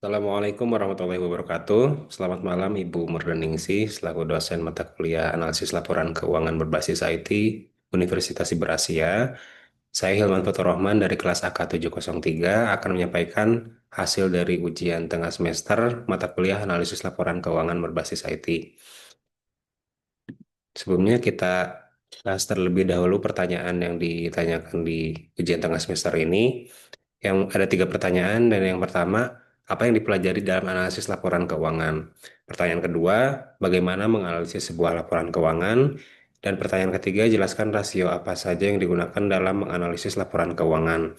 Assalamualaikum warahmatullahi wabarakatuh. Selamat malam Ibu Murdaningsih, selaku dosen mata kuliah analisis laporan keuangan berbasis IT Universitas Berasia. Saya Hilman Fatur Rahman dari kelas AK 703 akan menyampaikan hasil dari ujian tengah semester mata kuliah analisis laporan keuangan berbasis IT. Sebelumnya kita bahas terlebih dahulu pertanyaan yang ditanyakan di ujian tengah semester ini. Yang ada tiga pertanyaan dan yang pertama, apa yang dipelajari dalam analisis laporan keuangan? Pertanyaan kedua, bagaimana menganalisis sebuah laporan keuangan? Dan pertanyaan ketiga, jelaskan rasio apa saja yang digunakan dalam menganalisis laporan keuangan.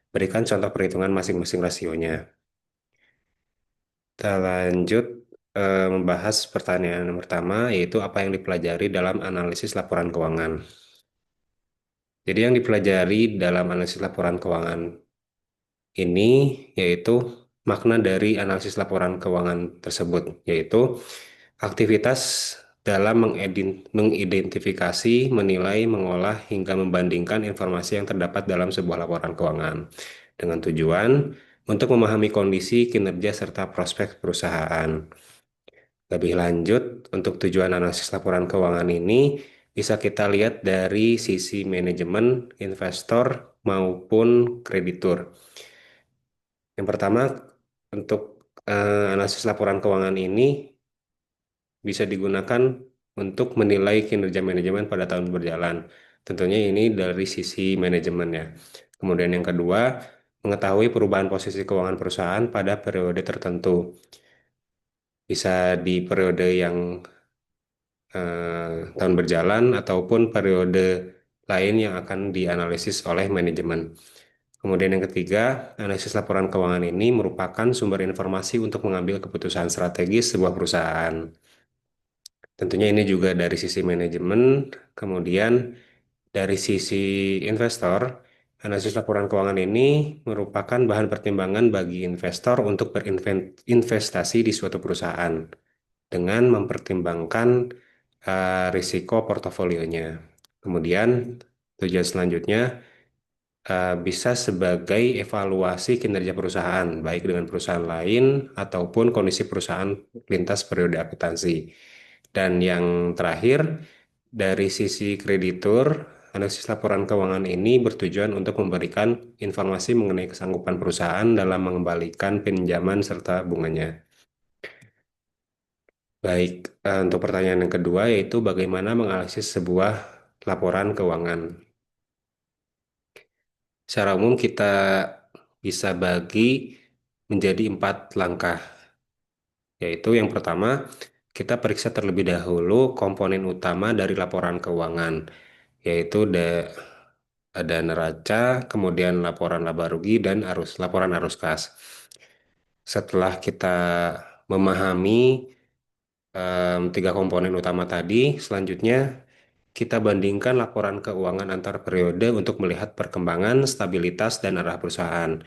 Berikan contoh perhitungan masing-masing rasionya. Kita lanjut membahas pertanyaan yang pertama, yaitu apa yang dipelajari dalam analisis laporan keuangan. Jadi yang dipelajari dalam analisis laporan keuangan ini yaitu makna dari analisis laporan keuangan tersebut, yaitu aktivitas dalam mengidentifikasi, menilai, mengolah, hingga membandingkan informasi yang terdapat dalam sebuah laporan keuangan dengan tujuan untuk memahami kondisi, kinerja, serta prospek perusahaan. Lebih lanjut, untuk tujuan analisis laporan keuangan ini bisa kita lihat dari sisi manajemen, investor, maupun kreditur. Yang pertama, untuk analisis laporan keuangan ini bisa digunakan untuk menilai kinerja manajemen pada tahun berjalan. Tentunya ini dari sisi manajemennya. Kemudian yang kedua, mengetahui perubahan posisi keuangan perusahaan pada periode tertentu. Bisa di periode yang tahun berjalan ataupun periode lain yang akan dianalisis oleh manajemen. Kemudian yang ketiga, analisis laporan keuangan ini merupakan sumber informasi untuk mengambil keputusan strategis sebuah perusahaan. Tentunya ini juga dari sisi manajemen, kemudian dari sisi investor, analisis laporan keuangan ini merupakan bahan pertimbangan bagi investor untuk berinvestasi di suatu perusahaan dengan mempertimbangkan risiko portofolionya. Kemudian tujuan selanjutnya bisa sebagai evaluasi kinerja perusahaan, baik dengan perusahaan lain ataupun kondisi perusahaan lintas periode akuntansi. Dan yang terakhir, dari sisi kreditur, analisis laporan keuangan ini bertujuan untuk memberikan informasi mengenai kesanggupan perusahaan dalam mengembalikan pinjaman serta bunganya. Baik, untuk pertanyaan yang kedua yaitu bagaimana menganalisis sebuah laporan keuangan. Secara umum kita bisa bagi menjadi 4 langkah, yaitu yang pertama kita periksa terlebih dahulu komponen utama dari laporan keuangan, yaitu ada neraca, kemudian laporan laba rugi dan laporan arus kas. Setelah kita memahami tiga komponen utama tadi, selanjutnya kita bandingkan laporan keuangan antar periode untuk melihat perkembangan, stabilitas, dan arah perusahaan.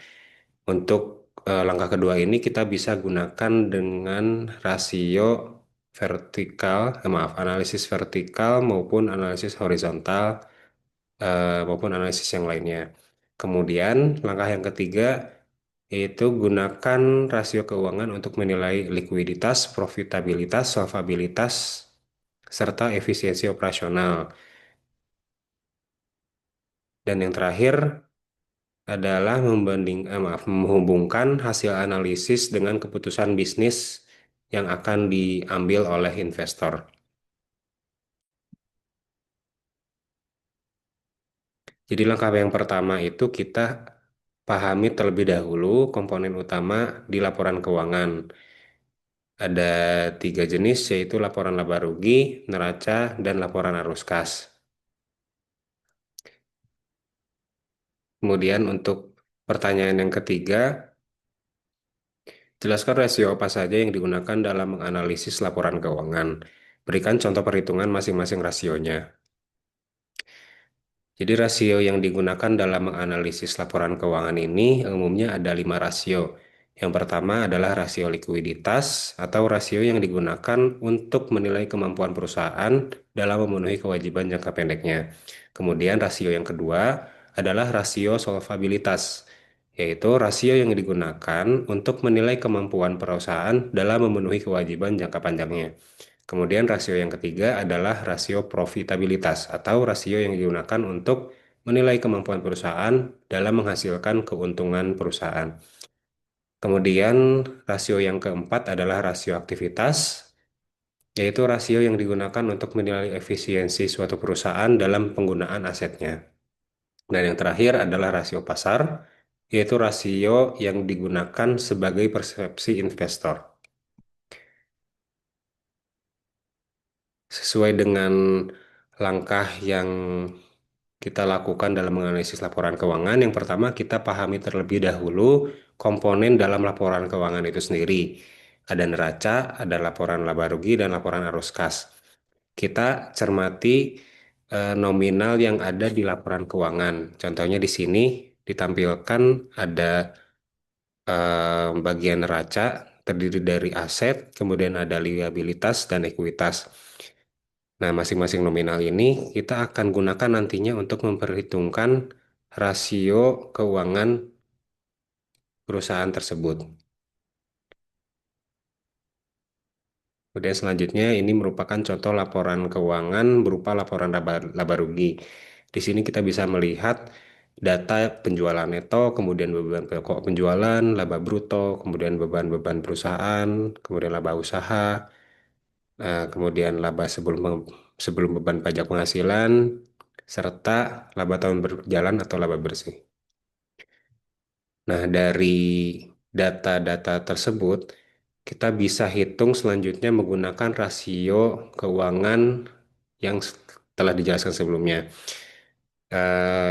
Untuk langkah kedua ini kita bisa gunakan dengan rasio vertikal, analisis vertikal maupun analisis horizontal maupun analisis yang lainnya. Kemudian langkah yang ketiga yaitu gunakan rasio keuangan untuk menilai likuiditas, profitabilitas, solvabilitas, serta efisiensi operasional. Dan yang terakhir adalah menghubungkan hasil analisis dengan keputusan bisnis yang akan diambil oleh investor. Jadi langkah yang pertama itu kita pahami terlebih dahulu komponen utama di laporan keuangan. Ada 3 jenis yaitu laporan laba rugi, neraca, dan laporan arus kas. Kemudian untuk pertanyaan yang ketiga, jelaskan rasio apa saja yang digunakan dalam menganalisis laporan keuangan. Berikan contoh perhitungan masing-masing rasionya. Jadi rasio yang digunakan dalam menganalisis laporan keuangan ini umumnya ada 5 rasio. Yang pertama adalah rasio likuiditas atau rasio yang digunakan untuk menilai kemampuan perusahaan dalam memenuhi kewajiban jangka pendeknya. Kemudian rasio yang kedua adalah rasio solvabilitas, yaitu rasio yang digunakan untuk menilai kemampuan perusahaan dalam memenuhi kewajiban jangka panjangnya. Kemudian rasio yang ketiga adalah rasio profitabilitas atau rasio yang digunakan untuk menilai kemampuan perusahaan dalam menghasilkan keuntungan perusahaan. Kemudian rasio yang keempat adalah rasio aktivitas, yaitu rasio yang digunakan untuk menilai efisiensi suatu perusahaan dalam penggunaan asetnya. Dan yang terakhir adalah rasio pasar, yaitu rasio yang digunakan sebagai persepsi investor. Sesuai dengan langkah yang kita lakukan dalam menganalisis laporan keuangan, yang pertama kita pahami terlebih dahulu komponen dalam laporan keuangan itu sendiri. Ada neraca, ada laporan laba rugi, dan laporan arus kas. Kita cermati nominal yang ada di laporan keuangan. Contohnya di sini ditampilkan ada bagian neraca terdiri dari aset, kemudian ada liabilitas dan ekuitas. Nah, masing-masing nominal ini kita akan gunakan nantinya untuk memperhitungkan rasio keuangan perusahaan tersebut. Kemudian selanjutnya ini merupakan contoh laporan keuangan berupa laporan laba rugi. Di sini kita bisa melihat data penjualan neto, kemudian beban pokok penjualan, laba bruto, kemudian beban-beban perusahaan, kemudian laba usaha, kemudian laba sebelum beban pajak penghasilan, serta laba tahun berjalan atau laba bersih. Nah, dari data-data tersebut, kita bisa hitung selanjutnya menggunakan rasio keuangan yang telah dijelaskan sebelumnya.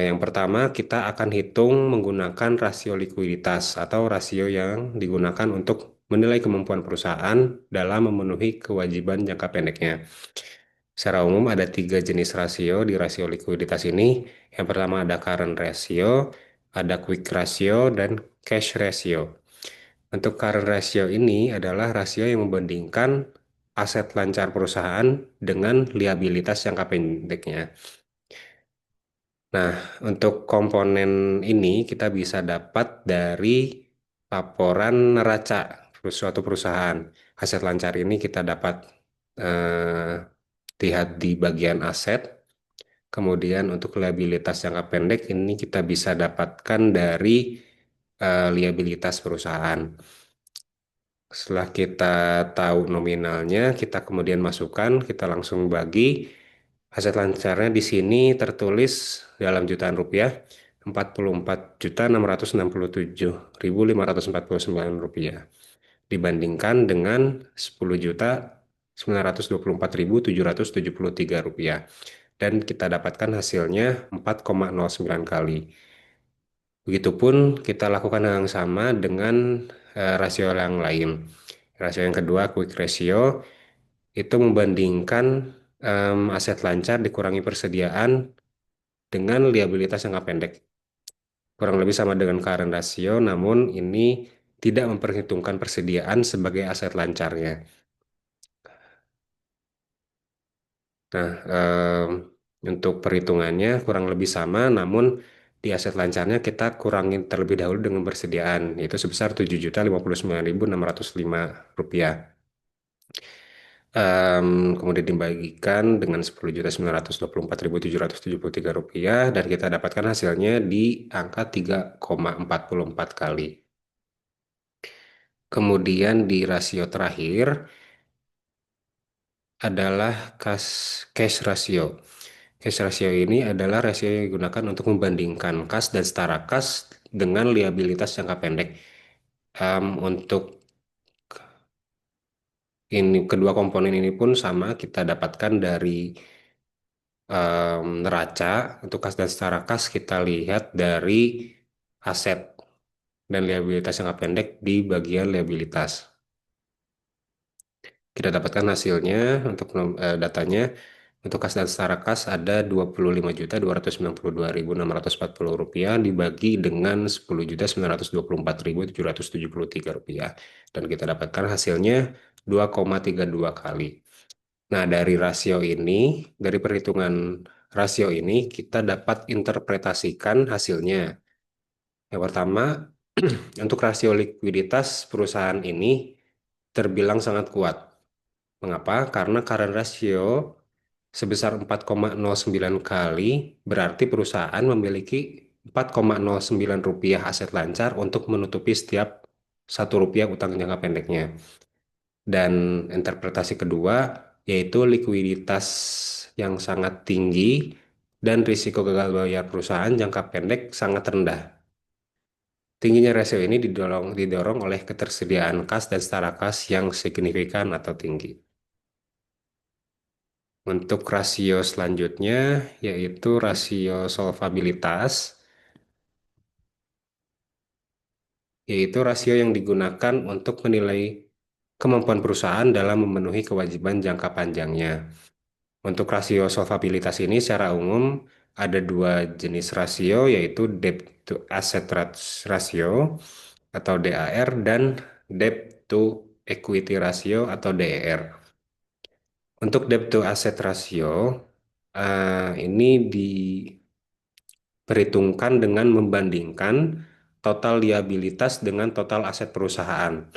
Yang pertama, kita akan hitung menggunakan rasio likuiditas atau rasio yang digunakan untuk menilai kemampuan perusahaan dalam memenuhi kewajiban jangka pendeknya. Secara umum ada tiga jenis rasio di rasio likuiditas ini. Yang pertama ada current ratio, ada quick ratio, dan cash ratio. Untuk current ratio ini adalah rasio yang membandingkan aset lancar perusahaan dengan liabilitas jangka pendeknya. Nah, untuk komponen ini kita bisa dapat dari laporan neraca suatu perusahaan. Aset lancar ini kita dapat eh, lihat di bagian aset. Kemudian untuk liabilitas jangka pendek ini kita bisa dapatkan dari liabilitas perusahaan. Setelah kita tahu nominalnya, kita kemudian masukkan, kita langsung bagi. Aset lancarnya di sini tertulis dalam jutaan rupiah, 44.667.549 rupiah. Dibandingkan dengan 10.924.773 rupiah. Dan kita dapatkan hasilnya 4,09 kali. Begitupun kita lakukan hal yang sama dengan rasio yang lain. Rasio yang kedua, quick ratio, itu membandingkan aset lancar dikurangi persediaan dengan liabilitas jangka pendek. Kurang lebih sama dengan current ratio, namun ini tidak memperhitungkan persediaan sebagai aset lancarnya. Nah, untuk perhitungannya kurang lebih sama, namun di aset lancarnya kita kurangin terlebih dahulu dengan persediaan, yaitu sebesar 7.059.605 rupiah. Kemudian dibagikan dengan 10.924.773 rupiah, dan kita dapatkan hasilnya di angka 3,44 kali. Kemudian di rasio terakhir adalah cash ratio. Cash ratio ini adalah rasio yang digunakan untuk membandingkan kas dan setara kas dengan liabilitas jangka pendek. Untuk ini kedua komponen ini pun sama kita dapatkan dari neraca. Untuk kas dan setara kas kita lihat dari aset dan liabilitas jangka pendek di bagian liabilitas. Kita dapatkan hasilnya untuk datanya. Untuk kas dan setara kas ada 25.292.640 rupiah dibagi dengan 10.924.773 rupiah. Dan kita dapatkan hasilnya 2,32 kali. Nah, dari rasio ini, dari perhitungan rasio ini, kita dapat interpretasikan hasilnya. Yang pertama, Untuk rasio likuiditas perusahaan ini terbilang sangat kuat. Mengapa? Karena current ratio sebesar 4,09 kali berarti perusahaan memiliki 4,09 rupiah aset lancar untuk menutupi setiap 1 rupiah utang jangka pendeknya. Dan interpretasi kedua yaitu likuiditas yang sangat tinggi dan risiko gagal bayar perusahaan jangka pendek sangat rendah. Tingginya rasio ini didorong oleh ketersediaan kas dan setara kas yang signifikan atau tinggi. Untuk rasio selanjutnya yaitu rasio solvabilitas, yaitu rasio yang digunakan untuk menilai kemampuan perusahaan dalam memenuhi kewajiban jangka panjangnya. Untuk rasio solvabilitas ini secara umum ada dua jenis rasio yaitu debt to asset ratio atau DAR dan debt to equity ratio atau DER. Untuk debt to asset ratio ini diperhitungkan dengan membandingkan total liabilitas dengan total aset perusahaan.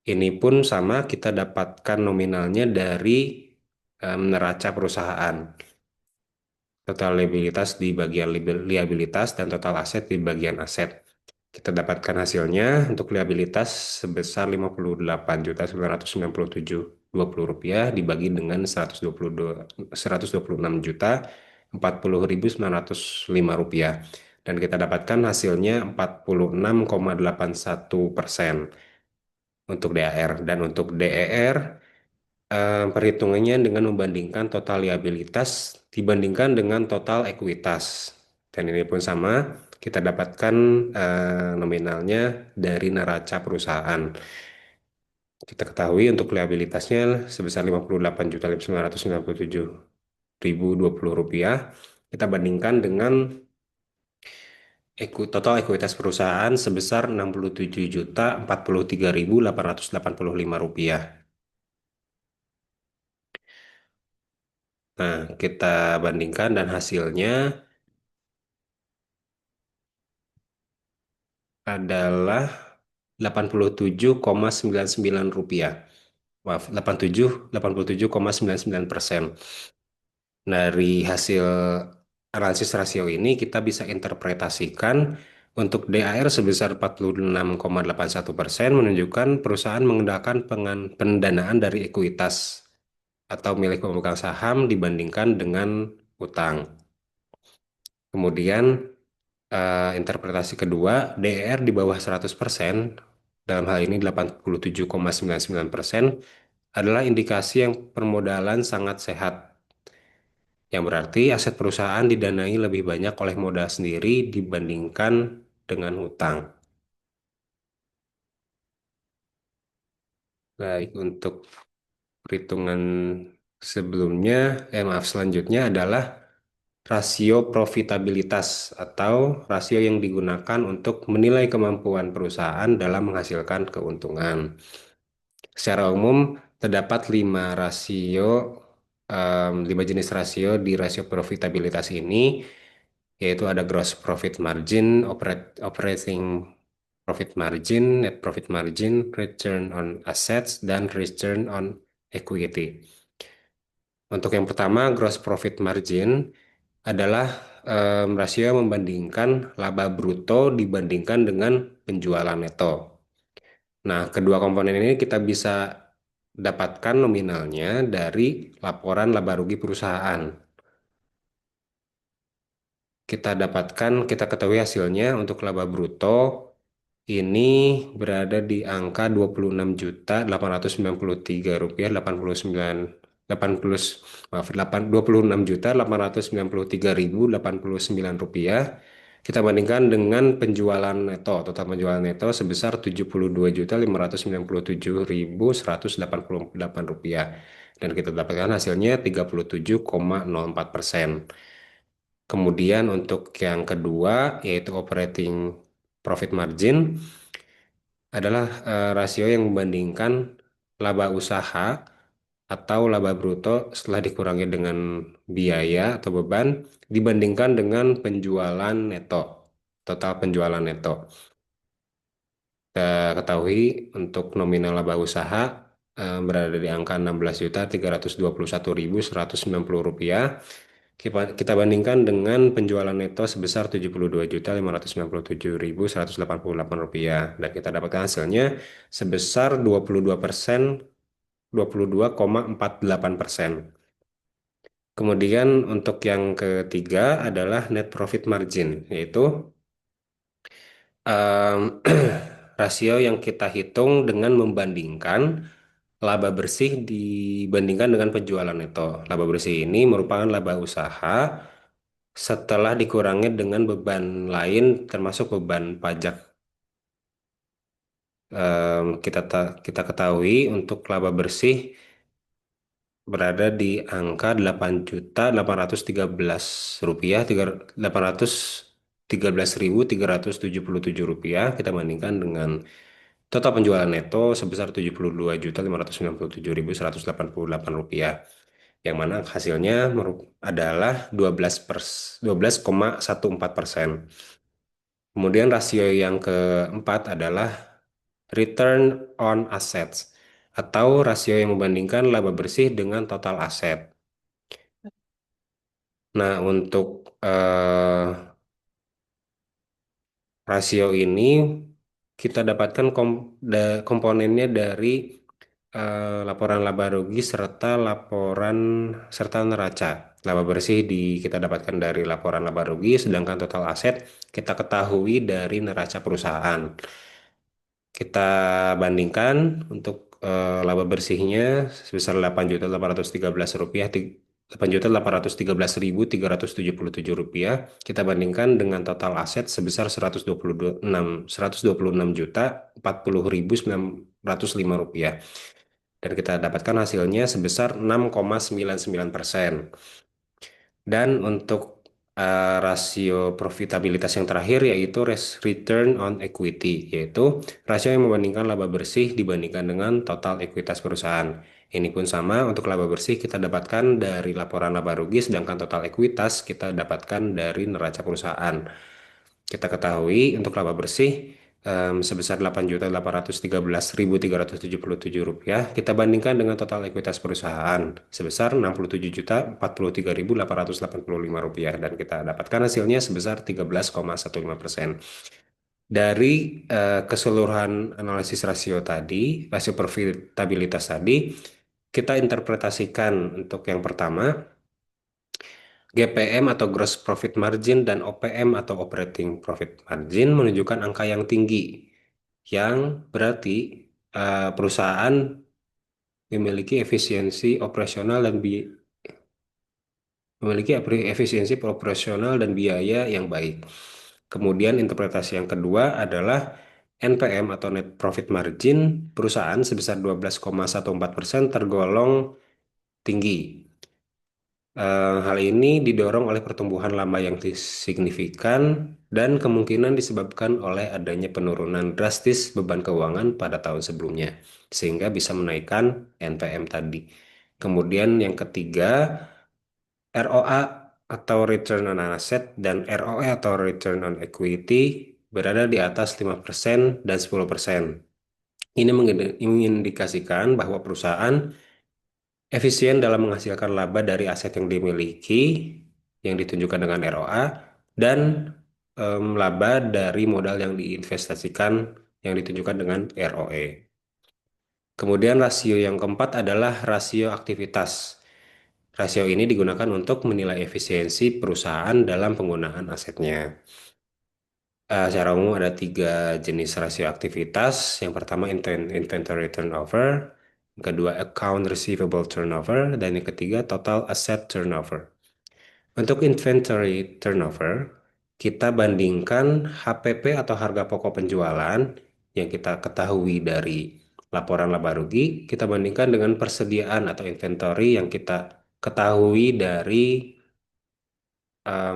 Ini pun sama kita dapatkan nominalnya dari neraca perusahaan. Total liabilitas di bagian liabilitas dan total aset di bagian aset. Kita dapatkan hasilnya untuk liabilitas sebesar 58.997.20 rupiah dibagi dengan 126.905 rupiah. Dan kita dapatkan hasilnya 46,81% untuk DAR. Dan untuk DER perhitungannya dengan membandingkan total liabilitas dibandingkan dengan total ekuitas. Dan ini pun sama, kita dapatkan nominalnya dari neraca perusahaan. Kita ketahui untuk liabilitasnya sebesar 58.997.020 rupiah. Kita bandingkan dengan total ekuitas perusahaan sebesar 67.043.885 rupiah. Nah, kita bandingkan dan hasilnya adalah 87,99 rupiah. Maaf, 87,99%. Dari hasil analisis rasio ini kita bisa interpretasikan untuk DAR sebesar 46,81% menunjukkan perusahaan menggunakan pendanaan dari ekuitas atau milik pemegang saham dibandingkan dengan utang. Kemudian interpretasi kedua, DER di bawah 100%, dalam hal ini 87,99%, adalah indikasi yang permodalan sangat sehat, yang berarti aset perusahaan didanai lebih banyak oleh modal sendiri dibandingkan dengan hutang. Baik, untuk perhitungan sebelumnya, maaf, selanjutnya adalah rasio profitabilitas atau rasio yang digunakan untuk menilai kemampuan perusahaan dalam menghasilkan keuntungan. Secara umum, terdapat 5 jenis rasio di rasio profitabilitas ini, yaitu ada gross profit margin, operating profit margin, net profit margin, return on assets, dan return on equity. Untuk yang pertama, gross profit margin adalah rasio yang membandingkan laba bruto dibandingkan dengan penjualan neto. Nah, kedua komponen ini kita bisa dapatkan nominalnya dari laporan laba rugi perusahaan. Kita ketahui hasilnya untuk laba bruto ini berada di angka 26.893 rupiah 89 80 maaf 26.893.089 rupiah. Kita bandingkan dengan penjualan neto, total penjualan neto sebesar 72.599.188 rupiah, dan kita dapatkan hasilnya 37,04%. Kemudian untuk yang kedua yaitu operating profit margin adalah rasio yang membandingkan laba usaha atau laba bruto setelah dikurangi dengan biaya atau beban dibandingkan dengan penjualan neto, total penjualan neto. Kita ketahui untuk nominal laba usaha berada di angka 16.321.190 rupiah. Kita bandingkan dengan penjualan neto sebesar 72.597.188 rupiah. Dan kita dapatkan hasilnya sebesar 22%, 22,48%. Kemudian untuk yang ketiga adalah net profit margin, yaitu em, rasio yang kita hitung dengan membandingkan laba bersih dibandingkan dengan penjualan neto. Laba bersih ini merupakan laba usaha setelah dikurangi dengan beban lain termasuk beban pajak. Kita ketahui untuk laba bersih berada di angka 8.813 rupiah, 813.377 rupiah. Kita bandingkan dengan total penjualan neto sebesar 72.597.188 rupiah, yang mana hasilnya adalah 12,14%. Kemudian rasio yang keempat adalah return on assets atau rasio yang membandingkan laba bersih dengan total aset. Nah, untuk rasio ini kita dapatkan komponennya dari laporan laba rugi serta neraca. Laba bersih kita dapatkan dari laporan laba rugi, sedangkan total aset kita ketahui dari neraca perusahaan. Kita bandingkan untuk laba bersihnya sebesar 8.813 rupiah, 8.813.377 rupiah. Kita bandingkan dengan total aset sebesar 126.126.040.905 rupiah. Dan kita dapatkan hasilnya sebesar 6,99%. Dan untuk rasio profitabilitas yang terakhir yaitu return on equity, yaitu rasio yang membandingkan laba bersih dibandingkan dengan total ekuitas perusahaan. Ini pun sama, untuk laba bersih kita dapatkan dari laporan laba rugi, sedangkan total ekuitas kita dapatkan dari neraca perusahaan. Kita ketahui untuk laba bersih sebesar 8.813.377 rupiah. Kita bandingkan dengan total ekuitas perusahaan sebesar 67.043.885 rupiah, dan kita dapatkan hasilnya sebesar 13,15%. Dari keseluruhan analisis rasio tadi, rasio profitabilitas tadi, kita interpretasikan untuk yang pertama GPM atau Gross Profit Margin dan OPM atau Operating Profit Margin menunjukkan angka yang tinggi, yang berarti perusahaan memiliki efisiensi operasional dan efisiensi operasional dan biaya yang baik. Kemudian interpretasi yang kedua adalah NPM atau Net Profit Margin perusahaan sebesar 12,14% tergolong tinggi. Hal ini didorong oleh pertumbuhan laba yang signifikan dan kemungkinan disebabkan oleh adanya penurunan drastis beban keuangan pada tahun sebelumnya, sehingga bisa menaikkan NPM tadi. Kemudian yang ketiga, ROA atau Return on Asset dan ROE atau Return on Equity berada di atas 5% dan 10%. Ini mengindikasikan bahwa perusahaan efisien dalam menghasilkan laba dari aset yang dimiliki, yang ditunjukkan dengan ROA, dan laba dari modal yang diinvestasikan, yang ditunjukkan dengan ROE. Kemudian rasio yang keempat adalah rasio aktivitas. Rasio ini digunakan untuk menilai efisiensi perusahaan dalam penggunaan asetnya. Secara umum ada tiga jenis rasio aktivitas. Yang pertama inventory turnover, yang kedua account receivable turnover, dan yang ketiga total asset turnover. Untuk inventory turnover, kita bandingkan HPP atau harga pokok penjualan yang kita ketahui dari laporan laba rugi, kita bandingkan dengan persediaan atau inventory yang kita ketahui dari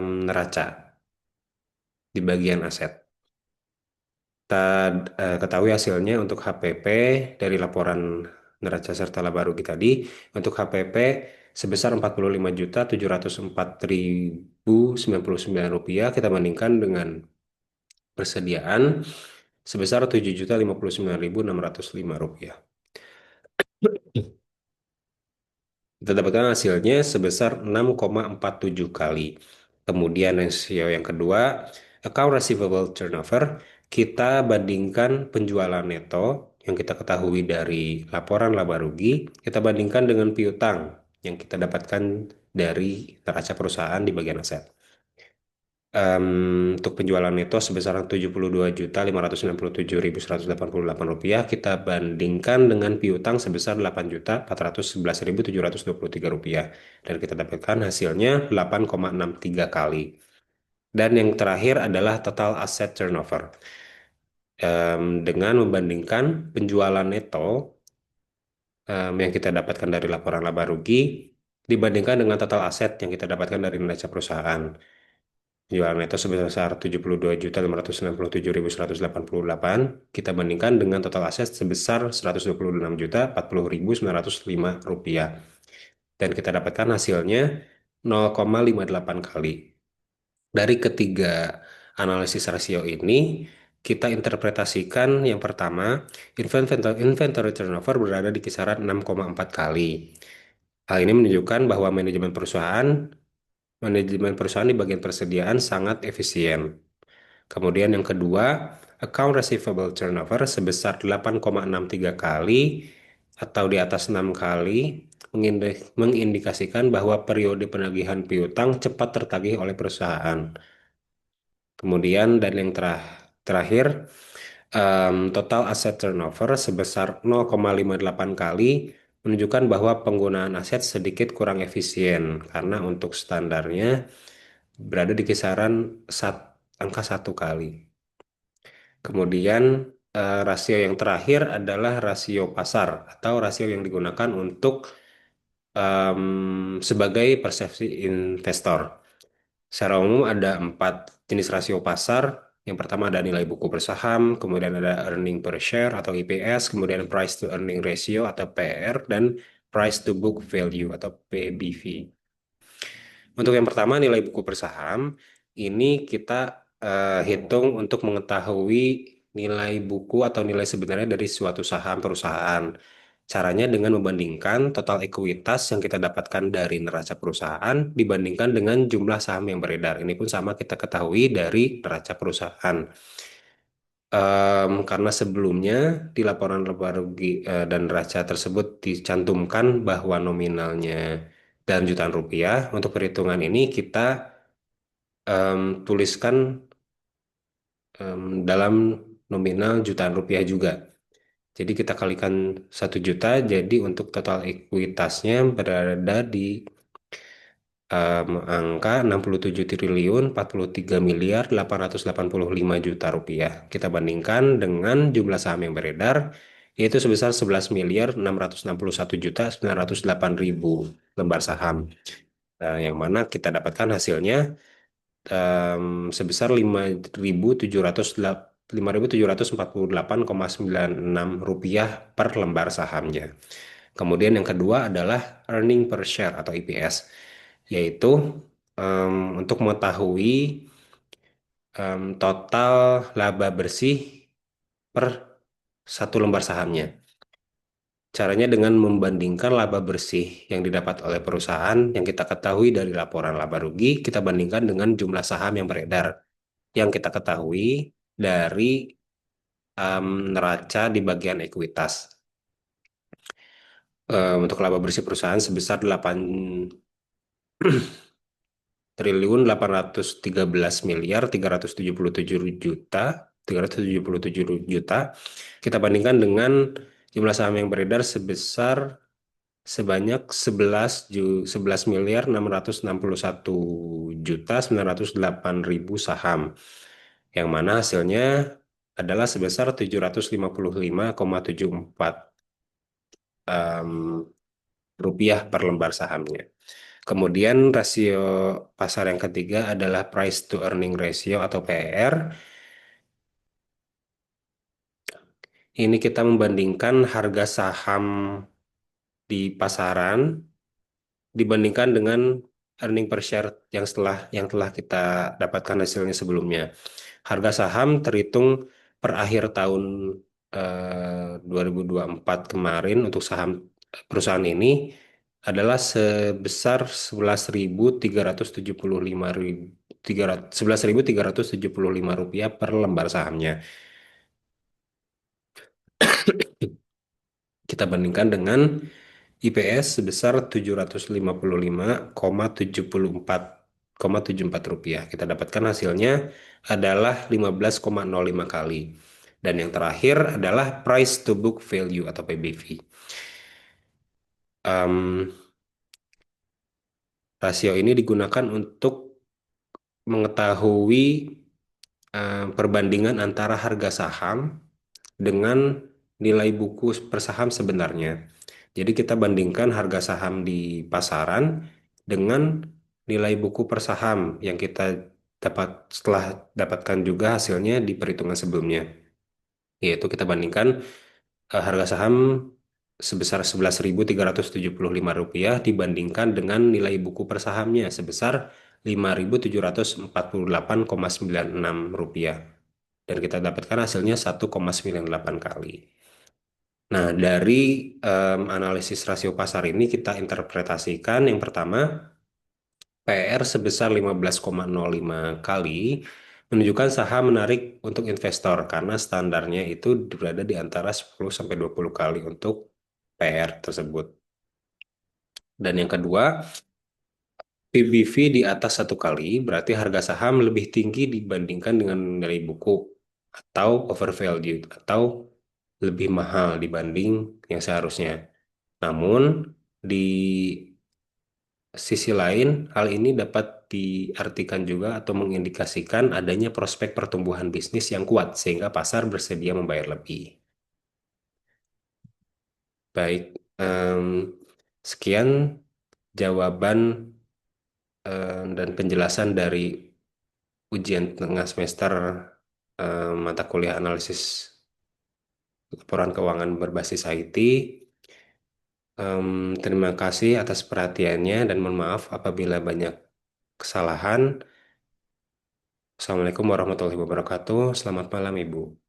neraca di bagian aset. Kita ketahui hasilnya untuk HPP dari laporan neraca serta laba rugi tadi. Untuk HPP sebesar 45.704.099 rupiah. Kita bandingkan dengan persediaan sebesar Rp7.059.605. Kita dapatkan hasilnya sebesar 6,47 kali. Kemudian rasio yang kedua, account receivable turnover, kita bandingkan penjualan neto yang kita ketahui dari laporan laba rugi, kita bandingkan dengan piutang yang kita dapatkan dari neraca perusahaan di bagian aset. Untuk penjualan neto sebesar Rp72.567.188 kita bandingkan dengan piutang sebesar Rp8.411.723 dan kita dapatkan hasilnya 8,63 kali. Dan yang terakhir adalah total asset turnover. Dengan membandingkan penjualan neto yang kita dapatkan dari laporan laba rugi dibandingkan dengan total aset yang kita dapatkan dari neraca perusahaan. Penjualan neto sebesar 72.567.188 kita bandingkan dengan total aset sebesar 126.040.905 rupiah dan kita dapatkan hasilnya 0,58 kali. Dari ketiga analisis rasio ini kita interpretasikan yang pertama inventory turnover berada di kisaran 6,4 kali. Hal ini menunjukkan bahwa manajemen perusahaan di bagian persediaan sangat efisien. Kemudian yang kedua, account receivable turnover sebesar 8,63 kali atau di atas 6 kali mengindikasikan bahwa periode penagihan piutang cepat tertagih oleh perusahaan. Kemudian dan yang terakhir, total asset turnover sebesar 0,58 kali menunjukkan bahwa penggunaan aset sedikit kurang efisien karena untuk standarnya berada di kisaran angka 1 kali. Kemudian rasio yang terakhir adalah rasio pasar atau rasio yang digunakan untuk sebagai persepsi investor. Secara umum ada 4 jenis rasio pasar. Yang pertama ada nilai buku per saham, kemudian ada earning per share atau EPS, kemudian price to earning ratio atau PR, dan price to book value atau PBV. Untuk yang pertama, nilai buku per saham, ini kita hitung untuk mengetahui nilai buku atau nilai sebenarnya dari suatu saham perusahaan. Caranya dengan membandingkan total ekuitas yang kita dapatkan dari neraca perusahaan dibandingkan dengan jumlah saham yang beredar. Ini pun sama kita ketahui dari neraca perusahaan. Karena sebelumnya di laporan laba rugi dan neraca tersebut dicantumkan bahwa nominalnya dalam jutaan rupiah. Untuk perhitungan ini kita tuliskan dalam nominal jutaan rupiah juga. Jadi kita kalikan 1 juta, jadi untuk total ekuitasnya berada di angka 67.043.885 juta rupiah. Kita bandingkan dengan jumlah saham yang beredar, yaitu sebesar 11.661.908.000 lembar saham. Yang mana kita dapatkan hasilnya sebesar 5.748,96 rupiah per lembar sahamnya. Kemudian yang kedua adalah earning per share atau EPS, yaitu untuk mengetahui total laba bersih per 1 lembar sahamnya. Caranya dengan membandingkan laba bersih yang didapat oleh perusahaan yang kita ketahui dari laporan laba rugi, kita bandingkan dengan jumlah saham yang beredar yang kita ketahui dari neraca di bagian ekuitas. Untuk laba bersih perusahaan sebesar 8.313.377.377 juta. Kita bandingkan dengan jumlah saham yang beredar sebanyak 11.661.908.000 saham, yang mana hasilnya adalah sebesar 755,74 rupiah per lembar sahamnya. Kemudian rasio pasar yang ketiga adalah price to earning ratio atau PR. Ini kita membandingkan harga saham di pasaran dibandingkan dengan earning per share yang telah kita dapatkan hasilnya sebelumnya. Harga saham terhitung per akhir tahun 2024 kemarin untuk saham perusahaan ini adalah sebesar 11.375 rupiah per lembar sahamnya. Kita bandingkan dengan IPS sebesar 755,74 rupiah. Kita dapatkan hasilnya adalah 15,05 kali. Dan yang terakhir adalah price to book value atau PBV. Em, Rasio ini digunakan untuk mengetahui perbandingan antara harga saham dengan nilai buku per saham sebenarnya. Jadi kita bandingkan harga saham di pasaran dengan nilai buku per saham yang kita dapat setelah dapatkan juga hasilnya di perhitungan sebelumnya. Yaitu kita bandingkan harga saham sebesar 11.375 rupiah dibandingkan dengan nilai buku per sahamnya sebesar 5.748,96 rupiah. Dan kita dapatkan hasilnya 1,98 kali. Nah, dari analisis rasio pasar ini kita interpretasikan yang pertama, PR sebesar 15,05 kali menunjukkan saham menarik untuk investor karena standarnya itu berada di antara 10 sampai 20 kali untuk PR tersebut. Dan yang kedua, PBV di atas satu kali berarti harga saham lebih tinggi dibandingkan dengan nilai buku atau overvalued atau lebih mahal dibanding yang seharusnya. Namun, di sisi lain, hal ini dapat diartikan juga atau mengindikasikan adanya prospek pertumbuhan bisnis yang kuat sehingga pasar bersedia membayar lebih. Baik, sekian jawaban dan penjelasan dari ujian tengah semester mata kuliah analisis laporan keuangan berbasis IT. Terima kasih atas perhatiannya dan mohon maaf apabila banyak kesalahan. Assalamualaikum warahmatullahi wabarakatuh. Selamat malam, Ibu.